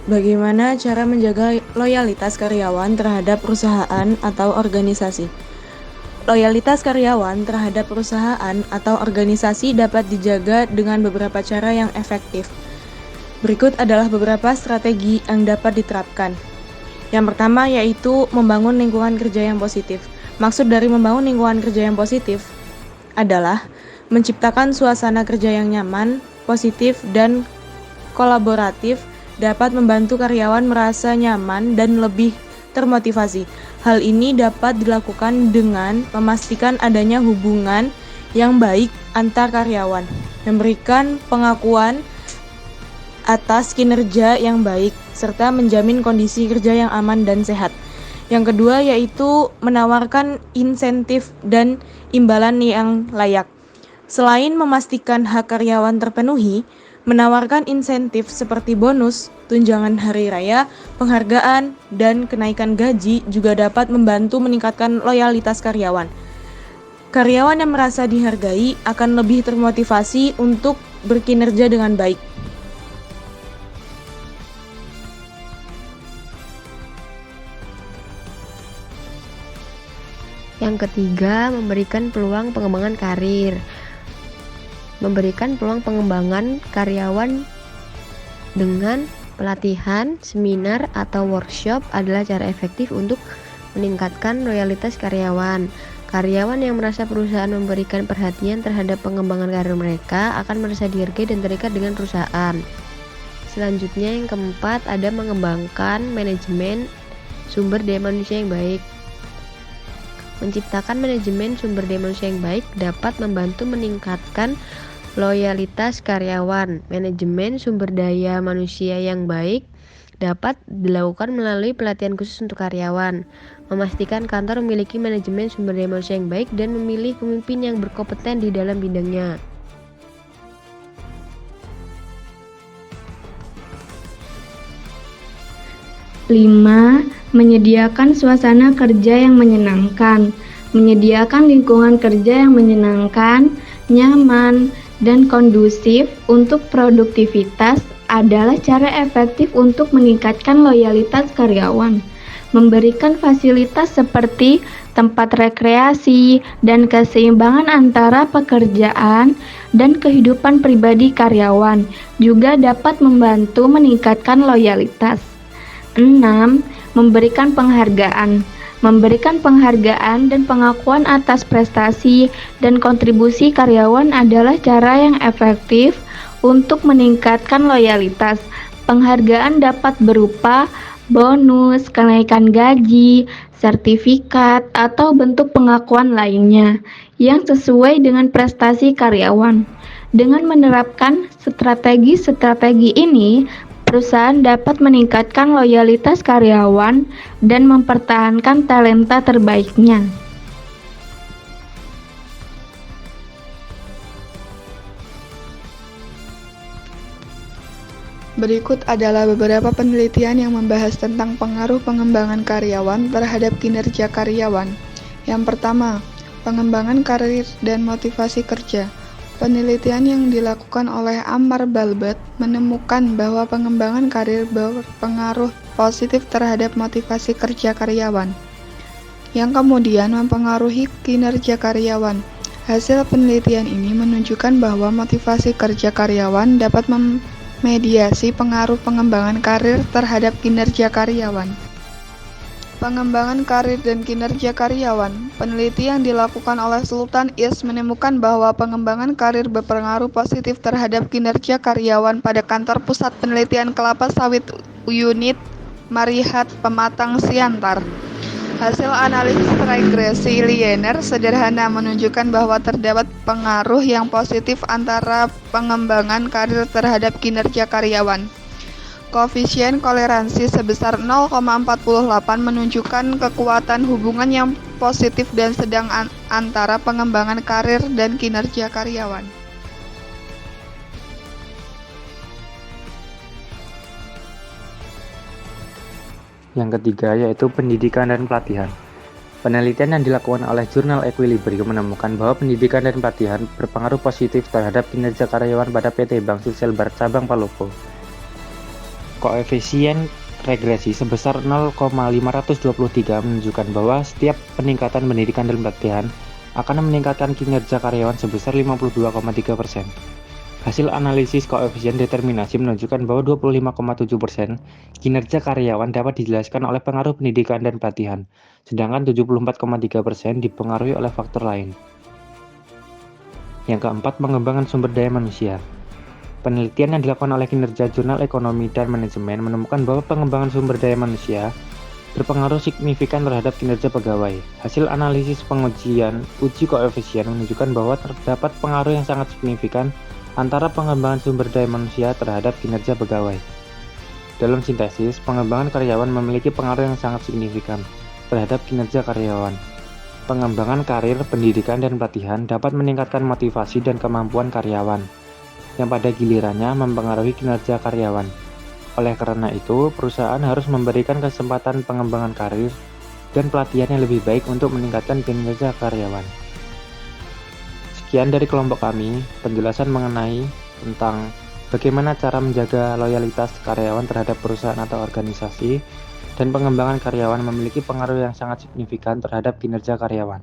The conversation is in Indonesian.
Bagaimana cara menjaga loyalitas karyawan terhadap perusahaan atau organisasi? Loyalitas karyawan terhadap perusahaan atau organisasi dapat dijaga dengan beberapa cara yang efektif. Berikut adalah beberapa strategi yang dapat diterapkan. Yang pertama yaitu membangun lingkungan kerja yang positif. Maksud dari membangun lingkungan kerja yang positif adalah menciptakan suasana kerja yang nyaman, positif, dan kolaboratif dapat membantu karyawan merasa nyaman dan lebih termotivasi. Hal ini dapat dilakukan dengan memastikan adanya hubungan yang baik antar karyawan, memberikan pengakuan atas kinerja yang baik, serta menjamin kondisi kerja yang aman dan sehat. Yang kedua yaitu menawarkan insentif dan imbalan yang layak. Selain memastikan hak karyawan terpenuhi, menawarkan insentif seperti bonus, tunjangan hari raya, penghargaan, dan kenaikan gaji juga dapat membantu meningkatkan loyalitas karyawan. Karyawan yang merasa dihargai akan lebih termotivasi untuk berkinerja dengan baik. Yang ketiga, memberikan peluang pengembangan karir. Memberikan peluang pengembangan karyawan dengan pelatihan, seminar, atau workshop adalah cara efektif untuk meningkatkan loyalitas karyawan. Karyawan yang merasa perusahaan memberikan perhatian terhadap pengembangan karir mereka akan merasa dihargai dan terikat dengan perusahaan. Selanjutnya, yang keempat, ada mengembangkan manajemen sumber daya manusia yang baik. Menciptakan manajemen sumber daya manusia yang baik dapat membantu meningkatkan loyalitas karyawan. Manajemen sumber daya manusia yang baik dapat dilakukan melalui pelatihan khusus untuk karyawan, memastikan kantor memiliki manajemen sumber daya manusia yang baik, dan memilih pemimpin yang berkompeten di dalam bidangnya. Lima, menyediakan suasana kerja yang menyenangkan. Menyediakan lingkungan kerja yang menyenangkan, nyaman, dan kondusif untuk produktivitas adalah cara efektif untuk meningkatkan loyalitas karyawan. Memberikan fasilitas seperti tempat rekreasi dan keseimbangan antara pekerjaan dan kehidupan pribadi karyawan juga dapat membantu meningkatkan loyalitas. 6. Memberikan penghargaan. Memberikan penghargaan dan pengakuan atas prestasi dan kontribusi karyawan adalah cara yang efektif untuk meningkatkan loyalitas. Penghargaan dapat berupa bonus, kenaikan gaji, sertifikat, atau bentuk pengakuan lainnya yang sesuai dengan prestasi karyawan. Dengan menerapkan strategi-strategi ini, perusahaan dapat meningkatkan loyalitas karyawan dan mempertahankan talenta terbaiknya. Berikut adalah beberapa penelitian yang membahas tentang pengaruh pengembangan karyawan terhadap kinerja karyawan. Yang pertama, pengembangan karir dan motivasi kerja. Penelitian yang dilakukan oleh Ammar Balbet menemukan bahwa pengembangan karir berpengaruh positif terhadap motivasi kerja karyawan, yang kemudian mempengaruhi kinerja karyawan. Hasil penelitian ini menunjukkan bahwa motivasi kerja karyawan dapat memediasi pengaruh pengembangan karir terhadap kinerja karyawan. Pengembangan karir dan kinerja karyawan. Peneliti yang dilakukan oleh Sultan Is menemukan bahwa pengembangan karir berpengaruh positif terhadap kinerja karyawan pada kantor pusat penelitian kelapa sawit unit Marihat Pematang Siantar. Hasil analisis regresi linear sederhana menunjukkan bahwa terdapat pengaruh yang positif antara pengembangan karir terhadap kinerja karyawan. Koefisien toleransi sebesar 0,48 menunjukkan kekuatan hubungan yang positif dan sedang antara pengembangan karir dan kinerja karyawan. Yang ketiga yaitu pendidikan dan pelatihan. Penelitian yang dilakukan oleh jurnal Equilibrium menemukan bahwa pendidikan dan pelatihan berpengaruh positif terhadap kinerja karyawan pada PT Bank Sulselbar Cabang Palopo. Koefisien regresi sebesar 0,523 menunjukkan bahwa setiap peningkatan pendidikan dan pelatihan akan meningkatkan kinerja karyawan sebesar 52,3%. Hasil analisis koefisien determinasi menunjukkan bahwa 25,7% kinerja karyawan dapat dijelaskan oleh pengaruh pendidikan dan pelatihan, sedangkan 74,3% dipengaruhi oleh faktor lain. Yang keempat, pengembangan sumber daya manusia. Penelitian yang dilakukan oleh Kinerja Jurnal Ekonomi dan Manajemen menemukan bahwa pengembangan sumber daya manusia berpengaruh signifikan terhadap kinerja pegawai. Hasil analisis pengujian uji koefisien menunjukkan bahwa terdapat pengaruh yang sangat signifikan antara pengembangan sumber daya manusia terhadap kinerja pegawai. Dalam sintesis, pengembangan karyawan memiliki pengaruh yang sangat signifikan terhadap kinerja karyawan. Pengembangan karir, pendidikan, dan pelatihan dapat meningkatkan motivasi dan kemampuan karyawan, yang pada gilirannya mempengaruhi kinerja karyawan. Oleh karena itu, perusahaan harus memberikan kesempatan pengembangan karir dan pelatihan yang lebih baik untuk meningkatkan kinerja karyawan. Sekian dari kelompok kami, penjelasan mengenai tentang bagaimana cara menjaga loyalitas karyawan terhadap perusahaan atau organisasi, dan pengembangan karyawan memiliki pengaruh yang sangat signifikan terhadap kinerja karyawan.